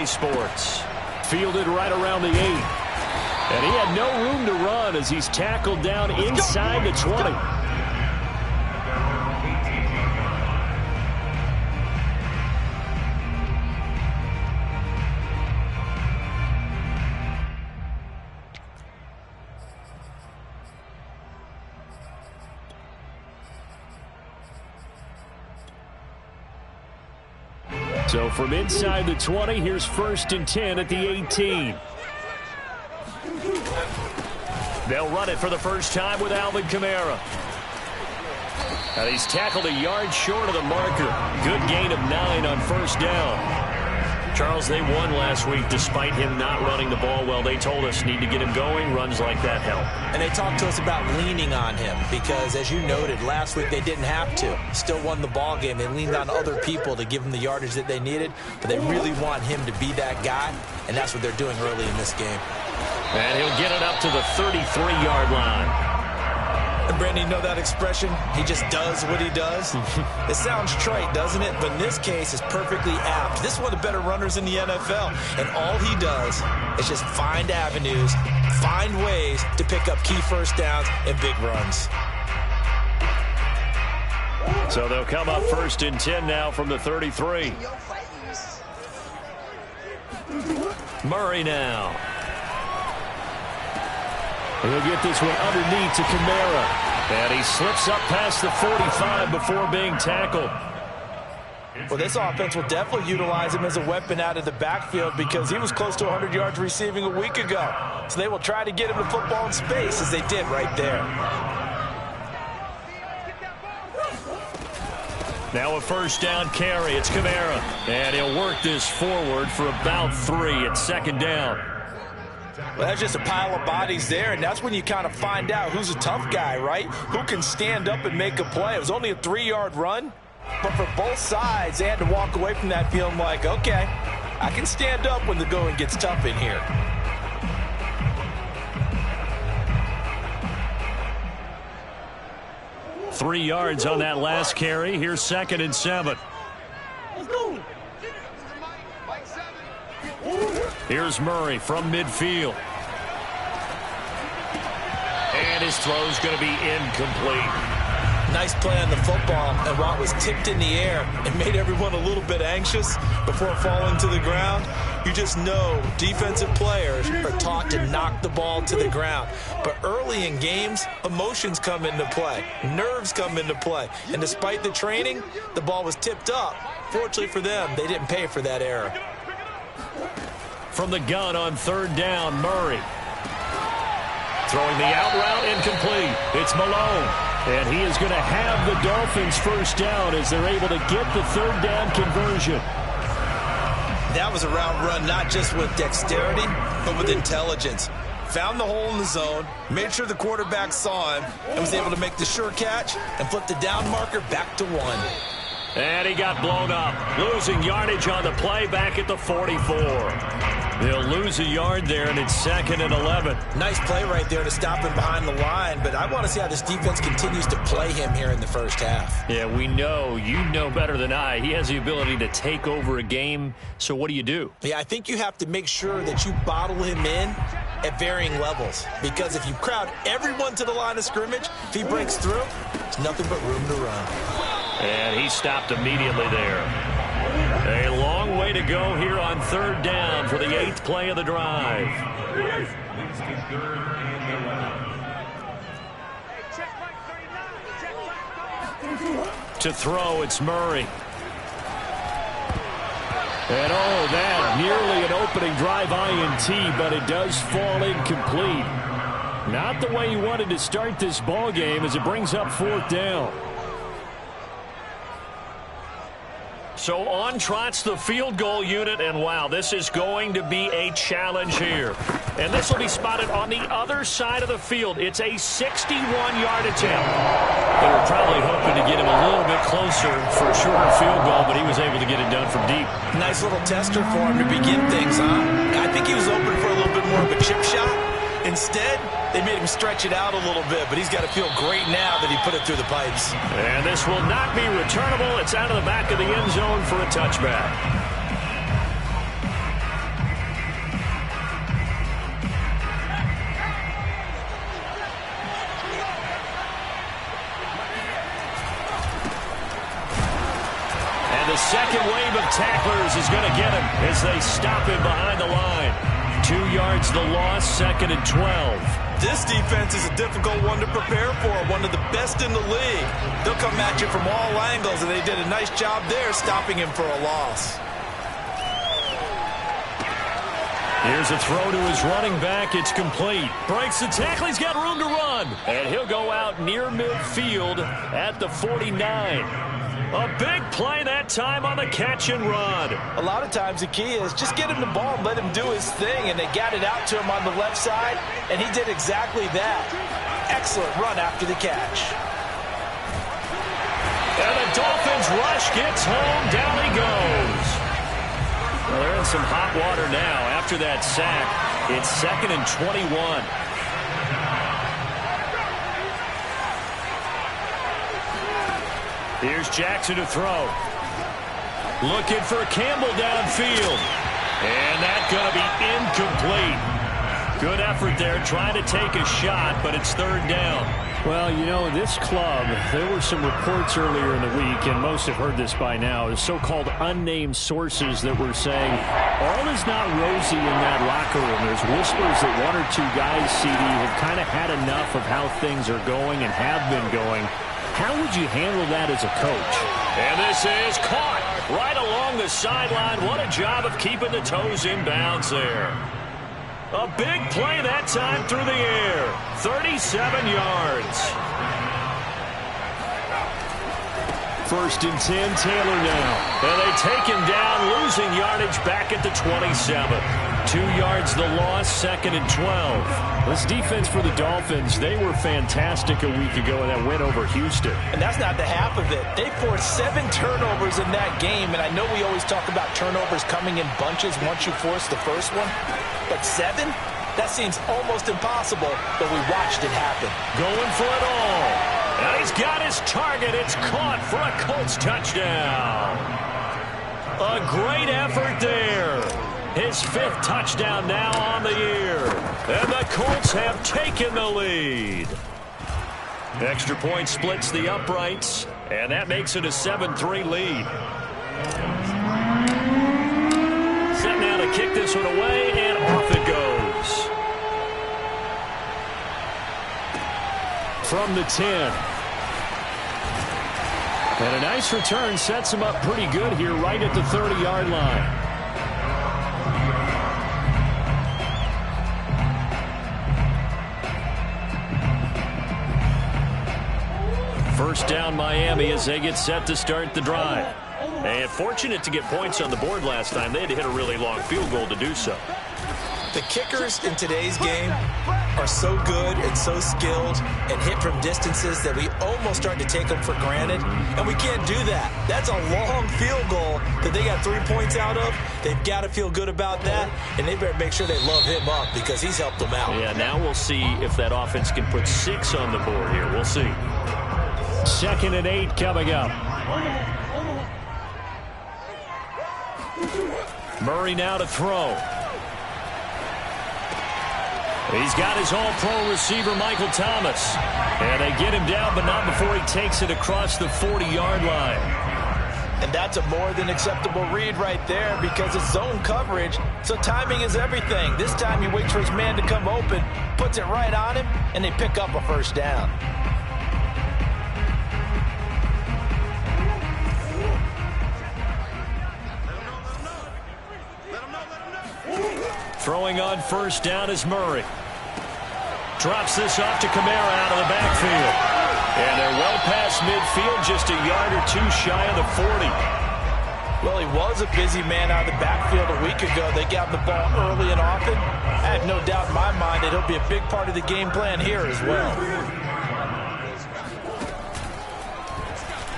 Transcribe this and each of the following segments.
EA Sports. Fielded right around the 8. And he had no room to run as he's tackled down inside the 20. So from inside the 20, here's 1st and 10 at the 18. They'll run it for the first time with Alvin Kamara. And he's tackled a yard short of the marker. Good gain of 9 on 1st down. Charles, they won last week despite him not running the ball well. They told us need to get him going. Runs like that help. And they talked to us about leaning on him because, as you noted, last week they didn't have to. Still won the ball game. They leaned on other people to give them the yardage that they needed, but they really want him to be that guy, and that's what they're doing early in this game. And he'll get it up to the 33-yard line. And Brandon, you know that expression? He just does what he does. It sounds trite, doesn't it? But in this case, it's perfectly apt. This is one of the better runners in the NFL. And all he does is just find avenues, find ways to pick up key first downs and big runs. So they'll come up 1st and 10 now from the 33. Murray now. He'll get this one underneath to Kamara. And he slips up past the 45 before being tackled. Well, this offense will definitely utilize him as a weapon out of the backfield because he was close to 100 yards receiving a week ago. So they will try to get him the football in space as they did right there. Now a 1st down carry. It's Kamara. And he'll work this forward for about 3 at 2nd down. Well, that's just a pile of bodies there, and that's when you kind of find out who's a tough guy, right? Who can stand up and make a play. It was only a 3-yard run, but for both sides, they had to walk away from that feeling like, okay, I can stand up when the going gets tough in here. Three yards on that last carry. Here's 2nd and 7. Let's go. Here's Murray from midfield. And his throw's going to be incomplete. Nice play on the football, and while it was tipped in the air, it made everyone a little bit anxious before falling to the ground. You just know defensive players are taught to knock the ball to the ground. But early in games, emotions come into play. Nerves come into play. And despite the training, the ball was tipped up. Fortunately for them, they didn't pay for that error. From the gun on 3rd down, Murray. Throwing the out route incomplete. It's Malone. And he is going to have the Dolphins 1st down as they're able to get the 3rd down conversion. That was a route run not just with dexterity, but with intelligence. Found the hole in the zone, made sure the quarterback saw him, and was able to make the sure catch and flip the down marker back to 1. And he got blown up, losing yardage on the play back at the 44. They'll lose a yard there, and it's 2nd and 11. Nice play right there to stop him behind the line, but I want to see how this defense continues to play him here in the 1st half. Yeah, we know. You know better than I. He has the ability to take over a game, so what do? Yeah, I think you have to make sure that you bottle him in at varying levels, because if you crowd everyone to the line of scrimmage, if he breaks through, there's nothing but room to run. And he stopped immediately there. A long way to go here on 3rd down for the 8th play of the drive. To throw, it's Murray. And oh, that nearly an opening drive INT, but it does fall incomplete. Not the way you wanted to start this ball game as it brings up 4th down. So on trots the field goal unit, and wow, this is going to be a challenge here. And this will be spotted on the other side of the field. It's a 61-yard attempt. They were probably hoping to get him a little bit closer for a shorter field goal, but he was able to get it done from deep. Nice little tester for him to begin things, huh? I think he was open for a little bit more of a chip shot. Instead, they made him stretch it out a little bit, but he's got to feel great now that he put it through the pipes. And this will not be returnable. It's out of the back of the end zone for a touchback. second wave of tacklers is going to get him as they stop him behind the line. 2 yards the loss, 2nd and 12. This defense is a difficult one to prepare for, one of the best in the league. They'll come at you from all angles, and they did a nice job there stopping him for a loss. Here's a throw to his running back. It's complete. Breaks the tackle. He's got room to run. And he'll go out near midfield at the 49. A big play that time on the catch and run. A lot of times the key is just get him the ball and let him do his thing, and they got it out to him on the left side, and he did exactly that. Excellent run after the catch. And the Dolphins rush gets home. Down he goes. Well, they're in some hot water now after that sack. It's 2nd and 21. Here's Jackson to throw. Looking for Campbell downfield. And that's going to be incomplete. Good effort there trying to take a shot, but it's 3rd down. Well, you know, this club, there were some reports earlier in the week, and most have heard this by now, the so-called unnamed sources that were saying all is not rosy in that locker room. There's whispers that 1 or 2 guys, CD, have kind of had enough of how things are going and have been going. How would you handle that as a coach? And this is caught right along the sideline. What a job of keeping the toes in bounds there. A big play that time through the air. 37 yards. 1st and 10, Taylor now. And they take him down, losing yardage back at the 27. 2 yards the loss, 2nd and 12. This defense for the Dolphins, they were fantastic a week ago in that win over Houston. And that's not the half of it. They forced 7 turnovers in that game, and I know we always talk about turnovers coming in bunches once you force the first one, but 7? That seems almost impossible, but we watched it happen. Going for it all. And he's got his target. It's caught for a Colts touchdown. A great effort there. His 5th touchdown now on the year. And the Colts have taken the lead. Extra point splits the uprights, and that makes it a 7-3 lead. Set now to kick this one away, and off it goes. From the 10. And a nice return sets him up pretty good here right at the 30-yard line. First down Miami as they get set to start the drive. And fortunate to get points on the board last time. They had to hit a really long field goal to do so. The kickers in today's game are so good and so skilled and hit from distances that we almost start to take them for granted, and we can't do that. That's a long field goal that they got 3 points out of. They've got to feel good about that, and they better make sure they love him up because he's helped them out. Yeah, now we'll see if that offense can put 6 on the board here. We'll see. 2nd and 8 coming up. Murray now to throw. He's got his all-pro receiver, Michael Thomas. And they get him down, but not before he takes it across the 40-yard line. And that's a more than acceptable read right there because it's zone coverage, so timing is everything. This time he waits for his man to come open, puts it right on him, and they pick up a first down. Throwing on first down is Murray. Drops this off to Kamara out of the backfield. And they're well past midfield, just a yard or 2 shy of the 40. Well, he was a busy man out of the backfield a week ago. They got the ball early and often. I have no doubt in my mind that he'll be a big part of the game plan here as well.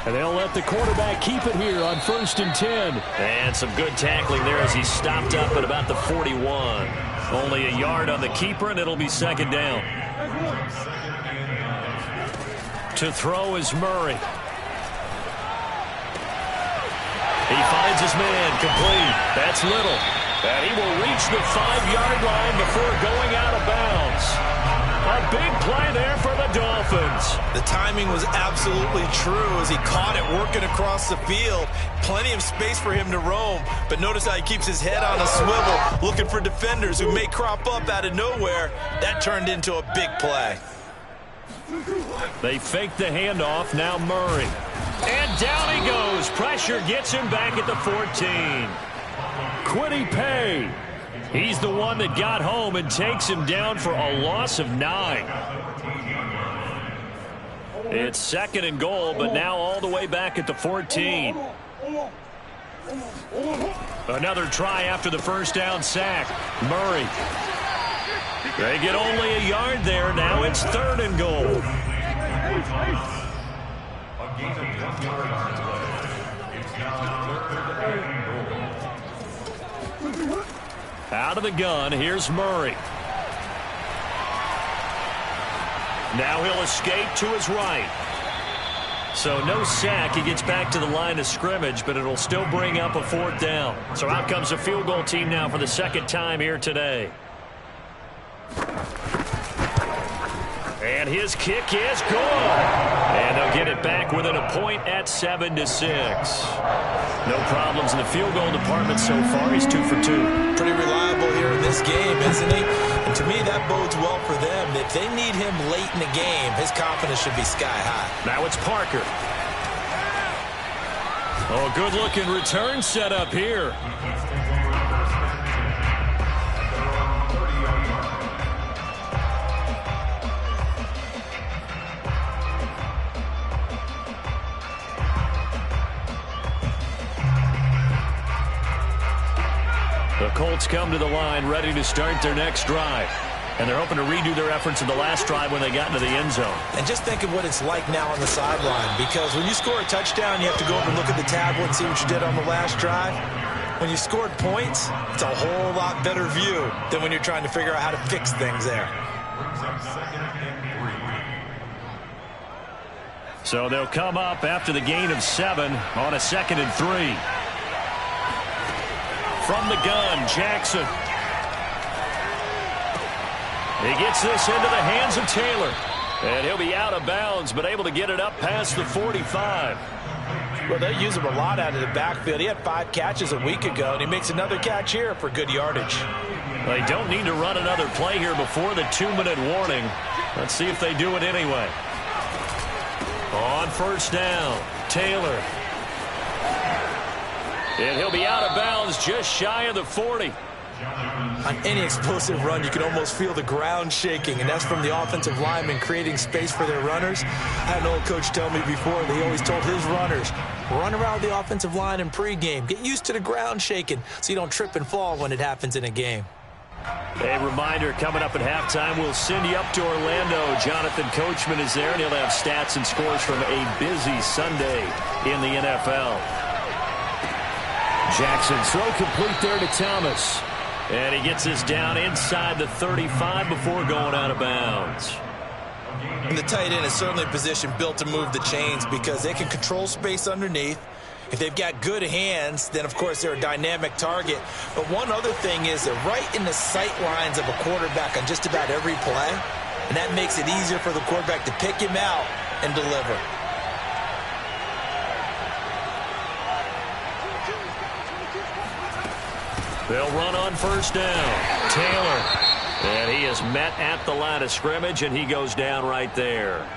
And they'll let the quarterback keep it here on 1st and 10. And some good tackling there as he stopped up at about the 41. Only a yard on the keeper, and it'll be 2nd down. To throw is Murray. He finds his man, complete. That's Little. And he will reach the 5-yard line before going out of bounds. A big play there for the Dolphins. The timing was absolutely true as he caught it working across the field. Plenty of space for him to roam, but notice how he keeps his head on a swivel, looking for defenders who may crop up out of nowhere. That turned into a big play. They fake the handoff. Now Murray. And down he goes. Pressure gets him back at the 14. Quiddy Pay. He's the one that got home and takes him down for a loss of 9. It's 2nd and goal, but now all the way back at the 14. Another try after the first down sack. Murray. They get only a yard there. Now it's 3rd and goal. Out of the gun, here's Murray. Now he'll escape to his right. So no sack. He gets back to the line of scrimmage, but it'll still bring up a 4th down. So out comes a field goal team now for the 2nd time here today. And his kick is good. And they'll get it back within a point at 7-6. No problems in the field goal department so far. He's 2 for 2. Pretty reliable here in this game, isn't he? And to me, that bodes well for them. If they need him late in the game, his confidence should be sky high. Now it's Parker. Oh, good-looking return set up here. The Colts come to the line ready to start their next drive. And they're hoping to redo their efforts in the last drive when they got into the end zone. And just think of what it's like now on the sideline, because when you score a touchdown, you have to go over and look at the tablet and see what you did on the last drive. When you scored points, it's a whole lot better view than when you're trying to figure out how to fix things there. So they'll come up after the gain of 7 on a 2nd and 3. From the gun, Jackson. He gets this into the hands of Taylor. And he'll be out of bounds, but able to get it up past the 45. Well, they use him a lot out of the backfield. He had 5 catches a week ago, and he makes another catch here for good yardage. They don't need to run another play here before the 2-minute warning. Let's see if they do it anyway. On 1st down, Taylor. And he'll be out of bounds just shy of the 40. On any explosive run, you can almost feel the ground shaking, and that's from the offensive linemen creating space for their runners. I had an old coach tell me before that he always told his runners, run around the offensive line in pregame. Get used to the ground shaking so you don't trip and fall when it happens in a game. A reminder, coming up at halftime, we'll send you up to Orlando. Jonathan Coachman is there, and he'll have stats and scores from a busy Sunday in the NFL. Jackson, throw complete there to Thomas. And he gets this down inside the 35 before going out of bounds. And the tight end is certainly a position built to move the chains because they can control space underneath. If they've got good hands, then, of course, they're a dynamic target. But one other thing is they're right in the sight lines of a quarterback on just about every play. And that makes it easier for the quarterback to pick him out and deliver. They'll run on 1st down. Taylor. And he is met at the line of scrimmage, and he goes down right there.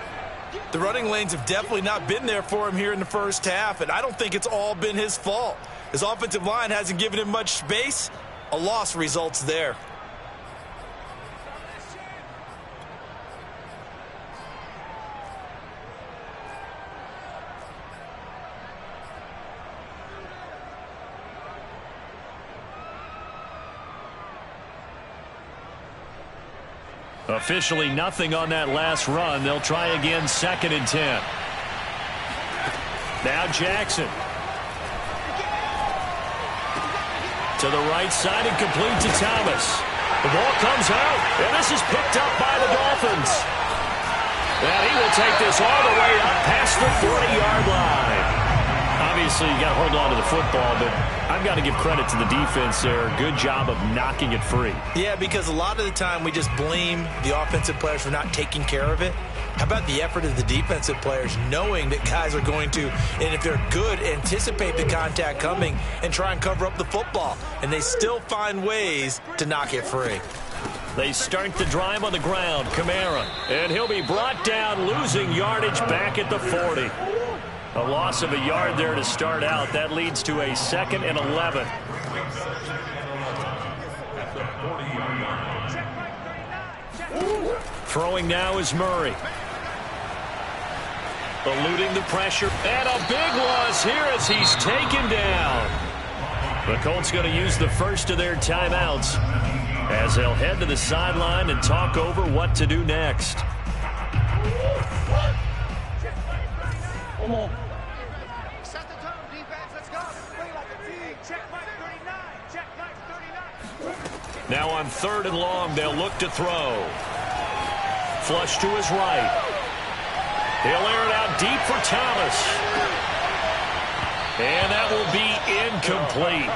The running lanes have definitely not been there for him here in the first half, and I don't think it's all been his fault. His offensive line hasn't given him much space. A loss results there. Officially nothing on that last run. They'll try again, 2nd and 10. Now Jackson. To the right side and complete to Thomas. The ball comes out, and this is picked up by the Dolphins. And he will take this all the way up past the 40-yard line. Obviously, you got to hold on to the football, but I've got to give credit to the defense there. Good job of knocking it free. Yeah, because a lot of the time we just blame the offensive players for not taking care of it. How about the effort of the defensive players knowing that guys are going to, and if they're good, anticipate the contact coming and try and cover up the football. And they still find ways to knock it free. They start the drive on the ground. Kamara. And he'll be brought down, losing yardage back at the 40. A loss of a yard there to start out. That leads to a 2nd and 11. Throwing now is Murray. Eluding the pressure. And a big loss here as he's taken down. The Colts going to use the first of their timeouts as they'll head to the sideline and talk over what to do next. Set the tone, defense. Let's go. Play like a team. Check right 39. Check right 39. Now on 3rd and long, they'll look to throw. Flush to his right. He'll air it out deep for Thomas. And that will be incomplete.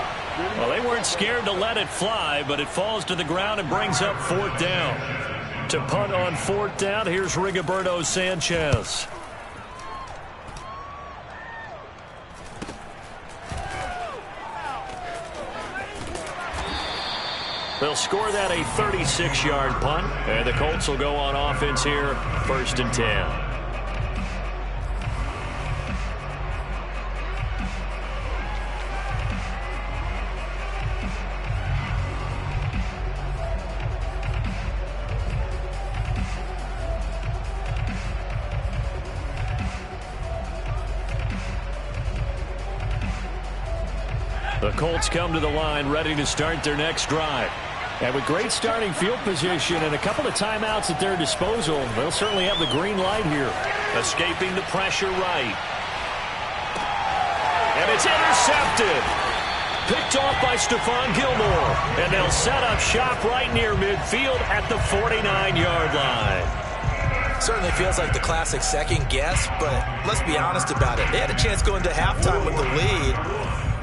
Well, they weren't scared to let it fly, but it falls to the ground and brings up 4th down. To punt on 4th down, here's Rigoberto Sanchez. They'll score that a 36-yard punt, and the Colts will go on offense here, 1st and 10. The Colts come to the line ready to start their next drive. And with great starting field position and a couple of timeouts at their disposal, they'll certainly have the green light here. Escaping the pressure right. And it's intercepted. Picked off by Stephon Gilmore. And they'll set up shop right near midfield at the 49-yard line. Certainly feels like the classic second guess, but let's be honest about it. They had a chance going to halftime with the lead.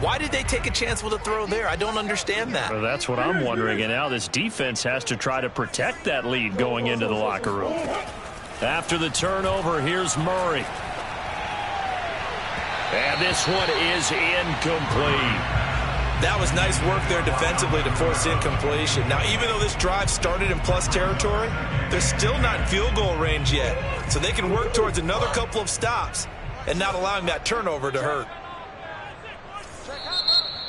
Why did they take a chance with a throw there? I don't understand that. Well, that's what I'm wondering. And now this defense has to try to protect that lead going into the locker room. After the turnover, here's Murray. And this one is incomplete. That was nice work there defensively to force incompletion. Now, even though this drive started in plus territory, they're still not in field goal range yet. So they can work towards another couple of stops and not allowing that turnover to hurt.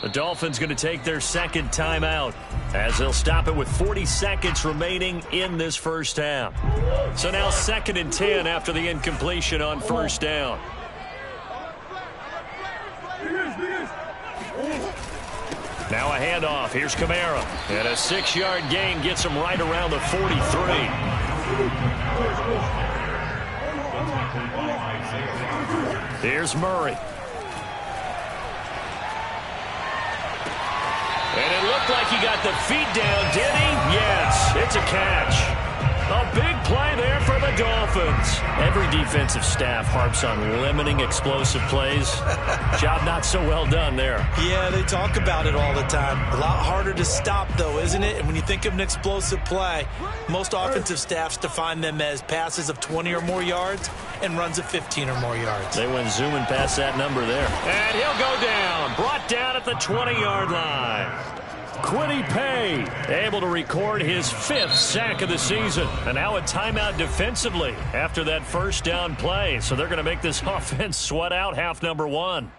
The Dolphins going to take their 2nd timeout as they'll stop it with 40 seconds remaining in this first half. So now 2nd and 10 after the incompletion on 1st down. Now a handoff. Here's Kamara. And a 6-yard gain gets him right around the 43. Here's Murray. And it looked like he got the feet down, did he? Yes, it's a catch. A big play there for the Dolphins. Every defensive staff harps on limiting explosive plays. Job not so well done there. Yeah, they talk about it all the time. A lot harder to stop, though, isn't it? And when you think of an explosive play, most offensive staffs define them as passes of 20 or more yards and runs of 15 or more yards. They went zooming past that number there. And he'll go down. Brought down at the 20-yard line. Quiddy Pay able to record his 5th sack of the season. And now a timeout defensively after that first down play. So they're going to make this offense sweat out half number 1.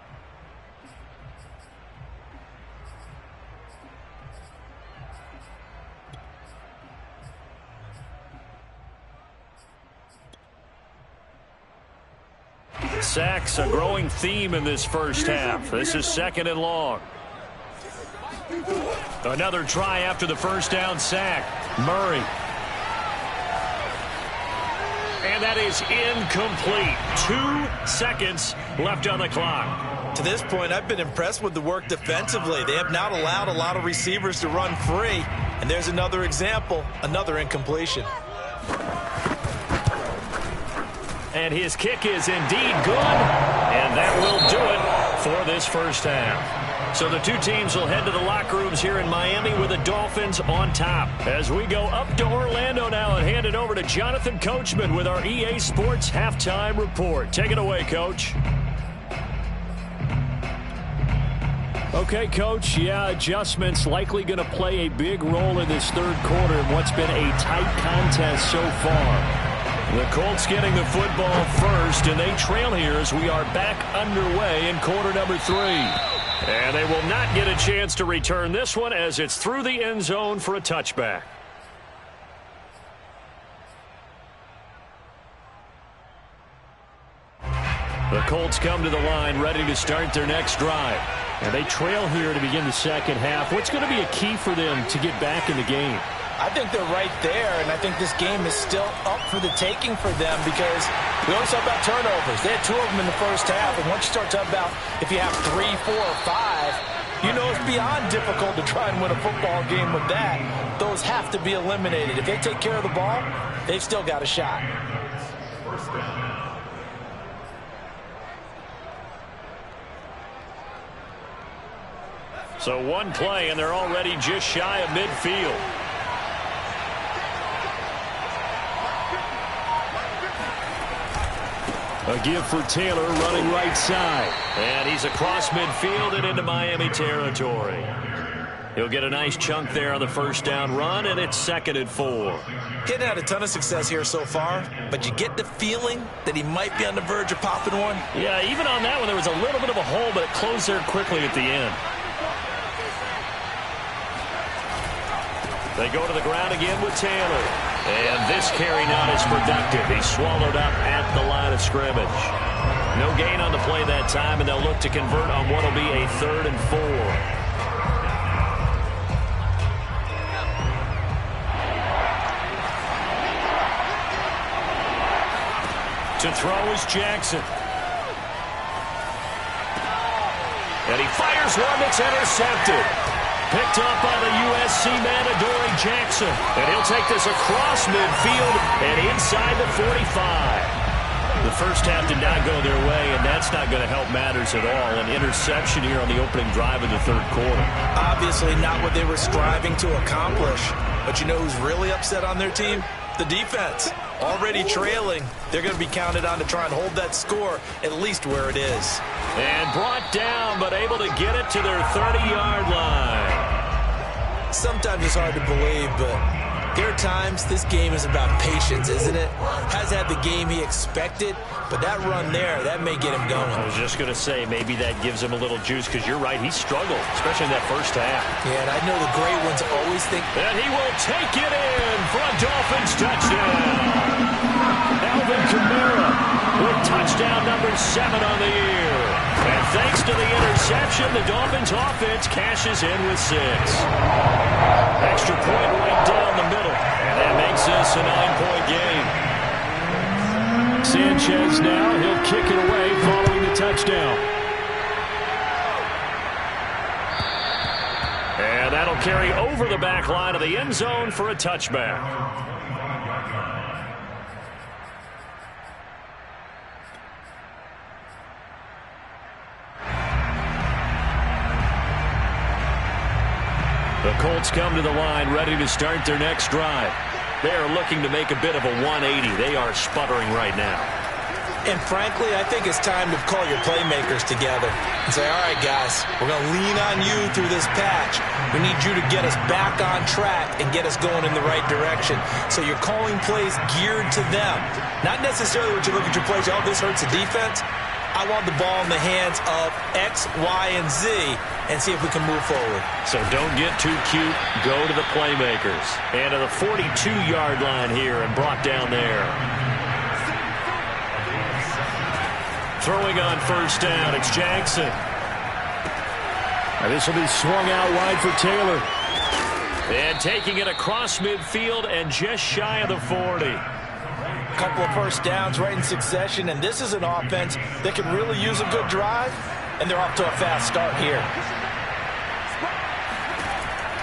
Sacks a growing theme in this first half. This is 2nd and long. Another try after the first down sack. Murray. And that is incomplete. 2 seconds left on the clock. To this point, I've been impressed with the work defensively. They have not allowed a lot of receivers to run free. And there's another example, another incompletion. And his kick is indeed good. And that will do it for this first half. So the two teams will head to the locker rooms here in Miami with the Dolphins on top. As we go up to Orlando now and hand it over to Jonathan Coachman with our EA Sports Halftime Report. Take it away, Coach. Okay, Coach, adjustments likely going to play a big role in this third quarter in what's been a tight contest so far. The Colts getting the football first, and they trail here as we are back underway in quarter number 3. And they will not get a chance to return this one as it's through the end zone for a touchback. The Colts come to the line ready to start their next drive. And they trail here to begin the second half. What's going to be a key for them to get back in the game? I think they're right there, and I think this game is still up for the taking for them because we always talk about turnovers. They had 2 of them in the first half, and once you start talking about if you have 3, 4, or 5, you know it's beyond difficult to try and win a football game with that. Those have to be eliminated. If they take care of the ball, they've still got a shot. So one play, and they're already just shy of midfield. A give for Taylor running right side. And he's across midfield and into Miami territory. He'll get a nice chunk there on the first down run, and it's 2nd and 4. He hadn't had a ton of success here so far, but you get the feeling that he might be on the verge of popping one. Yeah, even on that one, there was a little bit of a hole, but it closed there quickly at the end. They go to the ground again with Taylor. And this carry not as productive. He's swallowed up at the line of scrimmage. No gain on the play that time, and they'll look to convert on what will be a 3rd and 4. To throw is Jackson. And he fires one that's intercepted. Picked up by the USC man, Adoree Jackson. And he'll take this across midfield and inside the 45. The first half did not go their way, and that's not going to help matters at all. An interception here on the opening drive of the third quarter. Obviously not what they were striving to accomplish. But you know who's really upset on their team? The defense. Already trailing. They're going to be counted on to try and hold that score at least where it is. And brought down, but able to get it to their 30-yard line. Sometimes it's hard to believe, but there are times this game is about patience, isn't it? Has had the game he expected, but that run there, that may get him going. I was just going to say, maybe that gives him a little juice, because you're right, he struggled, especially in that first half. Yeah, and I know the great ones always think... And he will take it in for a Dolphins touchdown. Alvin Kamara with touchdown number 7 on the year. And thanks to the interception, the Dolphins offense cashes in with 6. Extra point right down the middle. And that makes this a 9-point game. Sanchez now, he'll kick it away following the touchdown. And that'll carry over the back line of the end zone for a touchback. The Colts come to the line ready to start their next drive. They are looking to make a bit of a 180. They are sputtering right now. And frankly, I think it's time to call your playmakers together and say, all right, guys, we're going to lean on you through this patch. We need you to get us back on track and get us going in the right direction. So you're calling plays geared to them. Not necessarily what you look at your plays, oh, this hurts the defense. I want the ball in the hands of X, Y, and Z and see if we can move forward. So don't get too cute. Go to the playmakers. And to the 42-yard line here and brought down there. Throwing on first down, it's Jackson. And this will be swung out wide for Taylor. And taking it across midfield and just shy of the 40. Couple of first downs right in succession, and this is an offense that could really use a good drive, and they're off to a fast start here.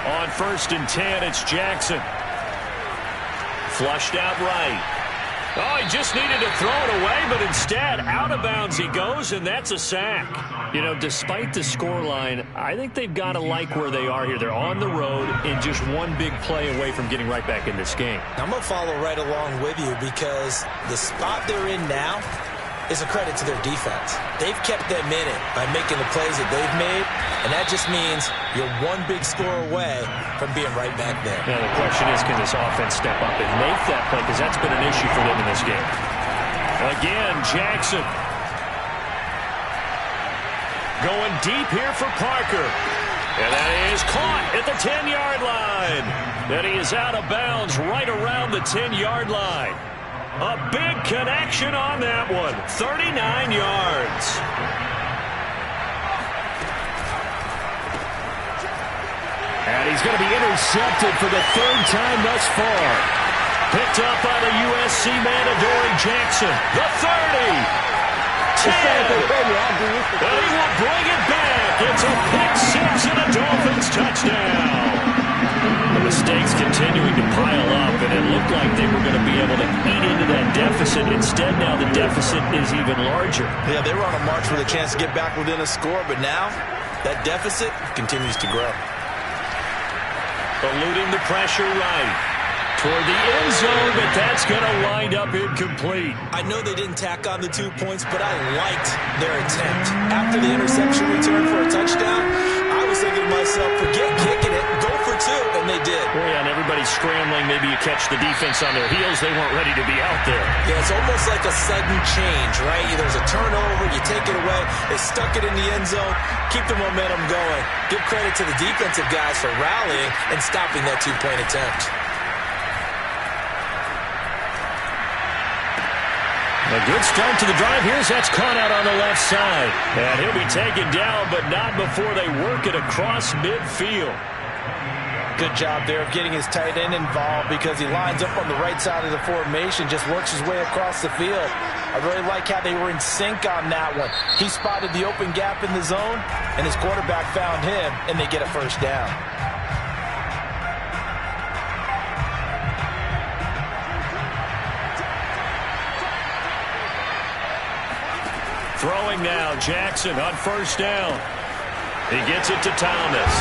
On 1st and 10, it's Jackson. Flushed out right. Oh, he just needed to throw it away, but instead, out of bounds he goes, and that's a sack. You know, despite the scoreline, I think they've got to like where they are here. They're on the road and just one big play away from getting right back in this game. I'm going to follow right along with you because the spot they're in now is a credit to their defense. They've kept them in it by making the plays that they've made, and that just means you're one big score away from being right back there. Now, the question is, can this offense step up and make that play? Because that's been an issue for them in this game. Again, Jackson. Going deep here for Parker. And that is caught at the 10-yard line. And he is out of bounds right around the 10-yard line. A big connection on that one. 39 yards. And he's going to be intercepted for the third time thus far. Picked up by the USC man, Adoree Jackson. The 30. 10. And he will bring it back. It's a pick 6 and a Dolphins touchdown. The mistakes continuing to pile up, and it looked like they were going to be able to eat into that deficit. Instead, now the deficit is even larger. Yeah, they were on a march with a chance to get back within a score, but now that deficit continues to grow. Eluding the pressure right toward the end zone, but that's going to wind up incomplete. I know they didn't tack on the 2 points, but I liked their attempt. After the interception return for a touchdown, I was thinking to myself, forget kicking it, go for 2, and they did. Oh, yeah, and everybody's scrambling. Maybe you catch the defense on their heels. They weren't ready to be out there. Yeah, it's almost like a sudden change, right? There's a turnover, you take it away, they stuck it in the end zone, keep the momentum going. Give credit to the defensive guys for rallying and stopping that 2-point attempt. A good start to the drive. That's caught out on the left side. And he'll be taken down, but not before they work it across midfield. Good job there of getting his tight end involved because he lines up on the right side of the formation, just works his way across the field. I really like how they were in sync on that one. He spotted the open gap in the zone, and his quarterback found him, and they get a first down. Throwing now, Jackson on first down. He gets it to Thomas.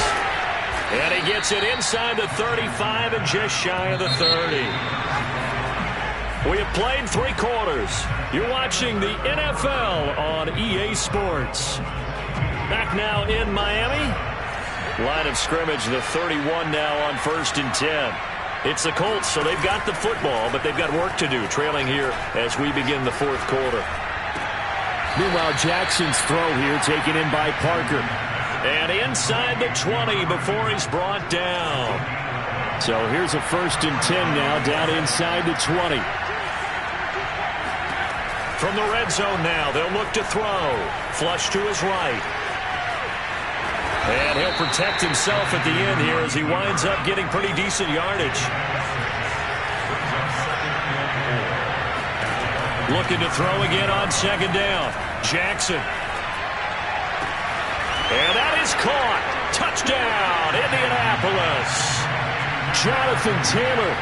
And he gets it inside the 35 and just shy of the 30. We have played 3 quarters. You're watching the NFL on EA Sports. Back now in Miami. Line of scrimmage, the 31 now on 1st and 10. It's the Colts, so they've got the football, but they've got work to do, trailing here as we begin the 4th quarter. Meanwhile, Jackson's throw here taken in by Parker. And inside the 20 before he's brought down. So here's a 1st and 10 now, down inside the 20. From the red zone now, they'll look to throw. Flush to his right. And he'll protect himself at the end here as he winds up getting pretty decent yardage. Looking to throw again on 2nd down. Jackson. And that is caught. Touchdown, Indianapolis. Jonathan Taylor,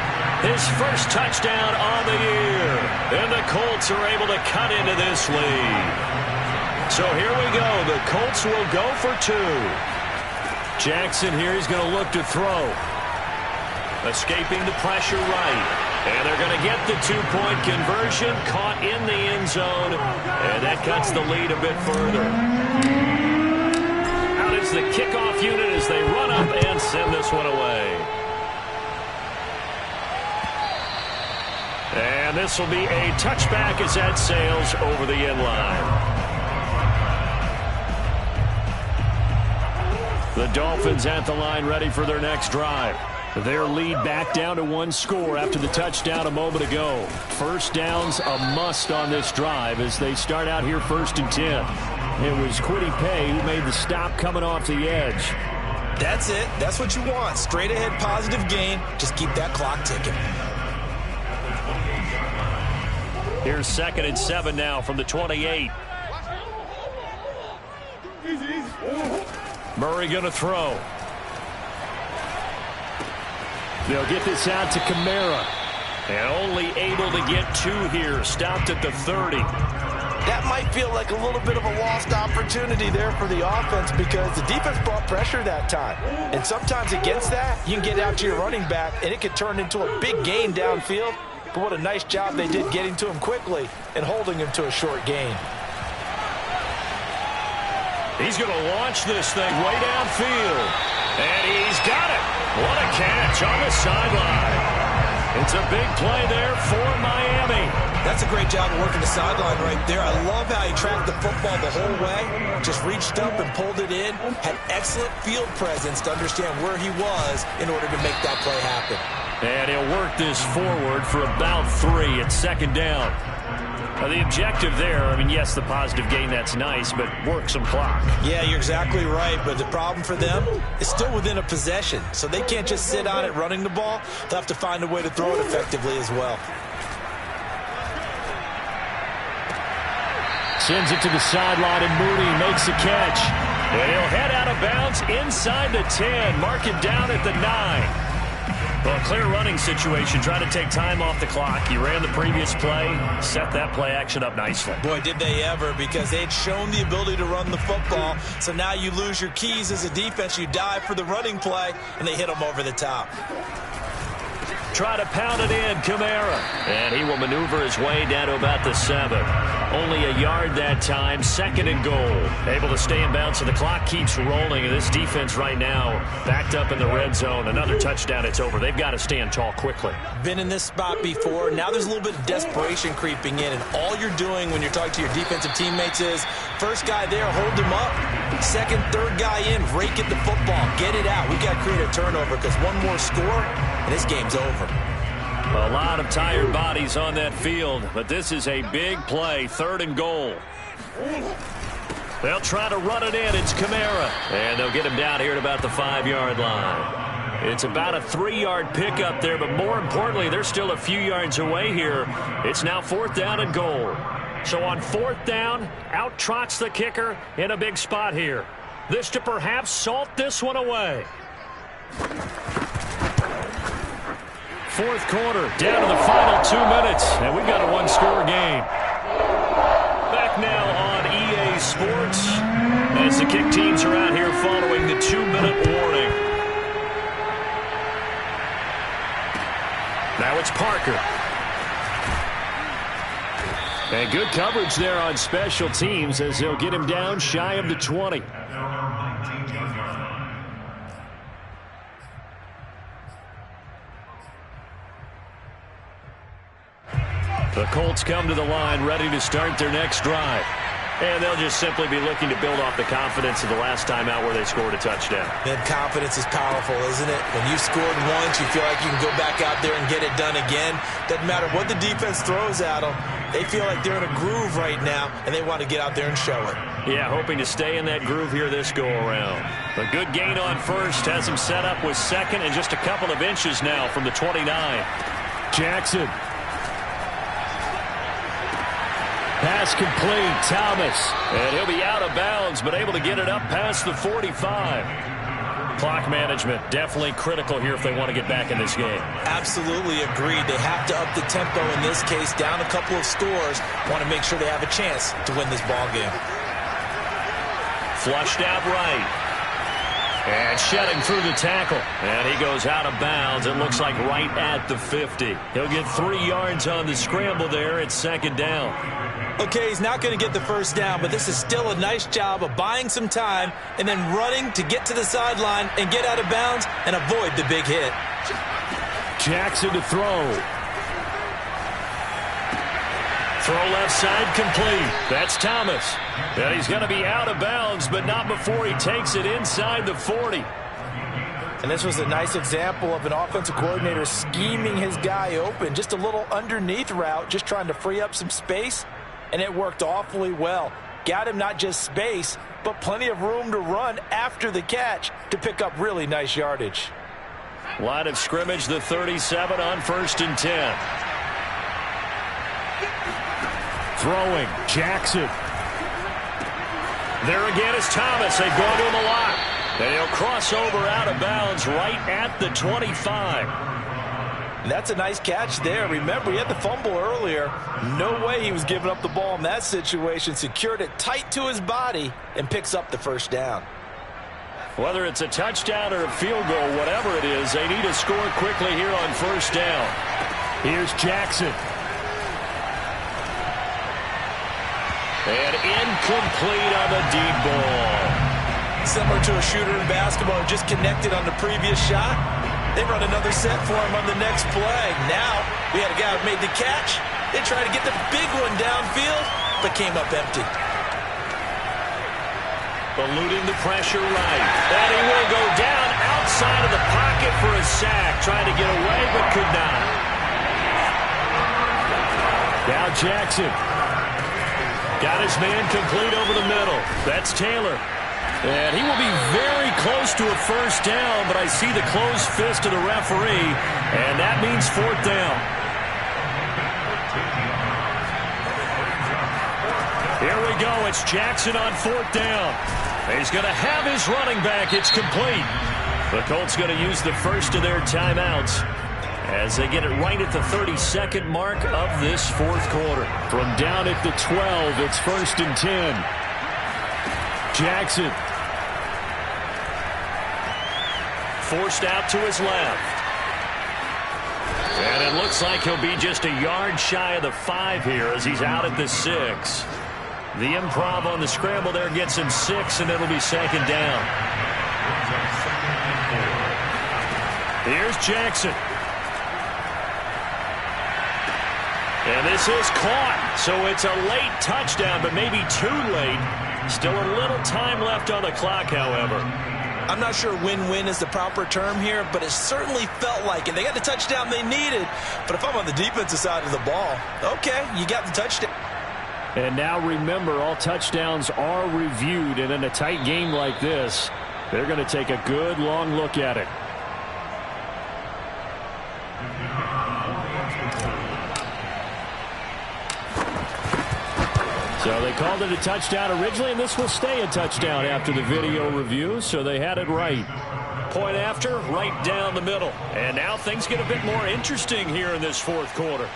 his first touchdown on the year. And the Colts are able to cut into this lead. So here we go. The Colts will go for 2. Jackson here, he's going to look to throw. Escaping the pressure right. And they're going to get the 2-point conversion, caught in the end zone, and that cuts the lead a bit further. Out is the kickoff unit as they run up and send this one away. And this will be a touchback as that sails over the end line. The Dolphins at the line ready for their next drive. Their lead back down to 1 score after the touchdown a moment ago. First down's a must on this drive as they start out here 1st and 10. It was Kwity Paye who made the stop coming off the edge. That's it. That's what you want. Straight ahead positive gain. Just keep that clock ticking. Here's 2nd and 7 now from the 28. Murray going to throw. They'll get this out to Kamara. And only able to get 2 here. Stopped at the 30. That might feel like a little bit of a lost opportunity there for the offense because the defense brought pressure that time. And sometimes against that, you can get out to your running back, and it could turn into a big gain downfield. But what a nice job they did getting to him quickly and holding him to a short gain. He's going to launch this thing way downfield. And he's got it. What a catch on the sideline. It's a big play there for Miami. That's a great job of working the sideline right there. I love how he tracked the football the whole way. Just reached up and pulled it in. Had excellent field presence to understand where he was in order to make that play happen. And he'll work this forward for about 3 at second down. Now the objective there, I mean, yes, the positive gain, that's nice, but work some clock. Yeah, you're exactly right, but the problem for them is still within a possession, so they can't just sit on it running the ball. They'll have to find a way to throw it effectively as well. Sends it to the sideline, and Mooney makes the catch. And he'll head out of bounds inside the 10, mark it down at the 9. Well, clear running situation. Try to take time off the clock. He ran the previous play, set that play action up nicely. Boy, did they ever, because they'd shown the ability to run the football. So now you lose your keys as a defense. You dive for the running play, and they hit them over the top. Try to pound it in, Kamara. And he will maneuver his way down to about the 7. Only a yard that time, 2nd and goal. Able to stay in bounds, so the clock keeps rolling. And this defense right now backed up in the red zone. Another touchdown, it's over. They've got to stand tall quickly. Been in this spot before. Now there's a little bit of desperation creeping in. And all you're doing when you're talking to your defensive teammates is, first guy there, hold him up. Second, third guy in, rake at the football. Get it out. We've got to create a turnover because one more score, and this game's over. A lot of tired bodies on that field, but this is a big play, 3rd and goal. They'll try to run it in. It's Kamara, and they'll get him down here at about the 5-yard line. It's about a 3-yard pickup there, but more importantly, they're still a few yards away here. It's now 4th down and goal. So on 4th down, out trots the kicker in a big spot here. This to perhaps salt this one away. 4th quarter, down to the final 2 minutes, and we've got a 1-score game. Back now on EA Sports as the kick teams are out here following the 2-minute warning. Now it's Parker. And good coverage there on special teams as they'll get him down shy of the 20. The Colts come to the line ready to start their next drive. And they'll just simply be looking to build off the confidence of the last time out where they scored a touchdown. And confidence is powerful, isn't it? When you scored once, you feel like you can go back out there and get it done again. Doesn't matter what the defense throws at them. They feel like they're in a groove right now, and they want to get out there and show it. Yeah, hoping to stay in that groove here this go-around. A good gain on first has him set up with 2nd and just a couple of inches now from the 29. Jackson. Pass complete, Thomas. And he'll be out of bounds, but able to get it up past the 45. Clock management definitely critical here if they want to get back in this game. Absolutely agreed. They have to up the tempo in this case, down a couple of scores. Want to make sure they have a chance to win this ball game. Flushed out right. And shedding through the tackle. And he goes out of bounds. It looks like right at the 50. He'll get 3 yards on the scramble there at 2nd down. Okay, he's not going to get the first down, but this is still a nice job of buying some time and then running to get to the sideline and get out of bounds and avoid the big hit. Jackson to throw. Throw left side complete. That's Thomas. And he's going to be out of bounds, but not before he takes it inside the 40. And this was a nice example of an offensive coordinator scheming his guy open. Just a little underneath route, just trying to free up some space. And it worked awfully well. Got him not just space, but plenty of room to run after the catch to pick up really nice yardage. Line of scrimmage, the 37 on 1st and 10. Throwing, Jackson. There again is Thomas. They've gone to him a lot. And he'll cross over out of bounds right at the 25. And that's a nice catch there. Remember, he had the fumble earlier. No way he was giving up the ball in that situation. Secured it tight to his body and picks up the first down. Whether it's a touchdown or a field goal, whatever it is, they need to score quickly here on first down. Here's Jackson. And incomplete on the deep ball. Similar to a shooter in basketball who just connected on the previous shot. They run another set for him on the next play. Now, we had a guy who made the catch. They tried to get the big one downfield, but came up empty. Eluding the pressure right. And he will go down outside of the pocket for a sack. Trying to get away, but could not. Now Jackson. Got his man complete over the middle. That's Taylor. And he will be very close to a first down, but I see the closed fist of the referee, and that means fourth down. Here we go. It's Jackson on fourth down. He's going to have his running back. It's complete. The Colts going to use the first of their timeouts as they get it right at the 32nd mark of this fourth quarter. From down at the 12, it's 1st and 10. Jackson. Forced out to his left. And it looks like he'll be just a yard shy of the 5 here as he's out at the 6. The improv on the scramble there gets him 6, and it'll be second down. Here's Jackson. And this is caught, so it's a late touchdown, but maybe too late. Still a little time left on the clock, however. I'm not sure win-win is the proper term here, but it certainly felt like it. They got the touchdown they needed, but if I'm on the defensive side of the ball, okay, you got the touchdown. And now remember, all touchdowns are reviewed, and in a tight game like this, they're going to take a good long look at it. So they called it a touchdown originally, and this will stay a touchdown after the video review, so they had it right. Point after, right down the middle. And now things get a bit more interesting here in this fourth quarter.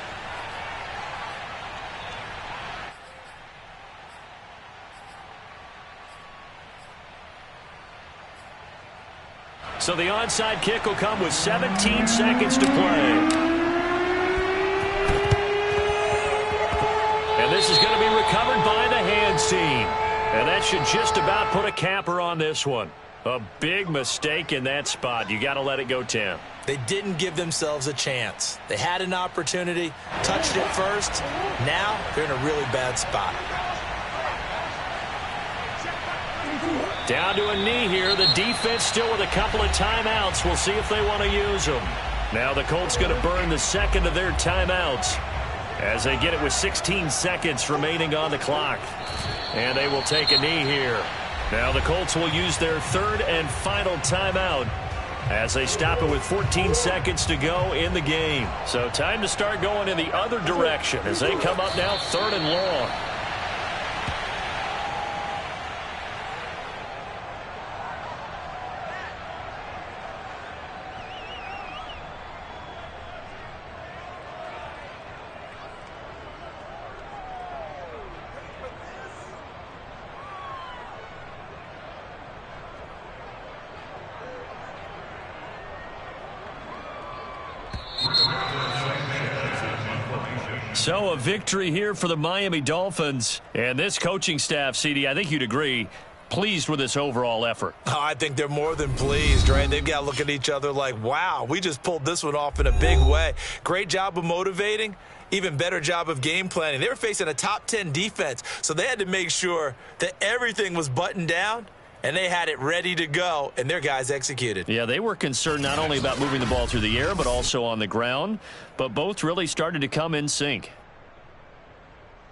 So the onside kick will come with 17 seconds to play. And this is going to be recovered by the hands team. And that should just about put a capper on this one. A big mistake in that spot. You got to let it go, Tim. They didn't give themselves a chance. They had an opportunity, touched it first. Now they're in a really bad spot. Down to a knee here. The defense still with a couple of timeouts. We'll see if they want to use them. Now the Colts going to burn the second of their timeouts as they get it with 16 seconds remaining on the clock. And they will take a knee here. Now the Colts will use their third and final timeout as they stop it with 14 seconds to go in the game. So time to start going in the other direction as they come up now third and long. So a victory here for the Miami Dolphins. And this coaching staff, CD, I think you'd agree, pleased with this overall effort. Oh, I think they're more than pleased, right? They've got to look at each other like, wow, we just pulled this one off in a big way. Great job of motivating. Even better job of game planning. They were facing a top 10 defense, so they had to make sure that everything was buttoned down, and they had it ready to go, and their guys executed. Yeah, they were concerned not only about moving the ball through the air, but also on the ground. But both really started to come in sync.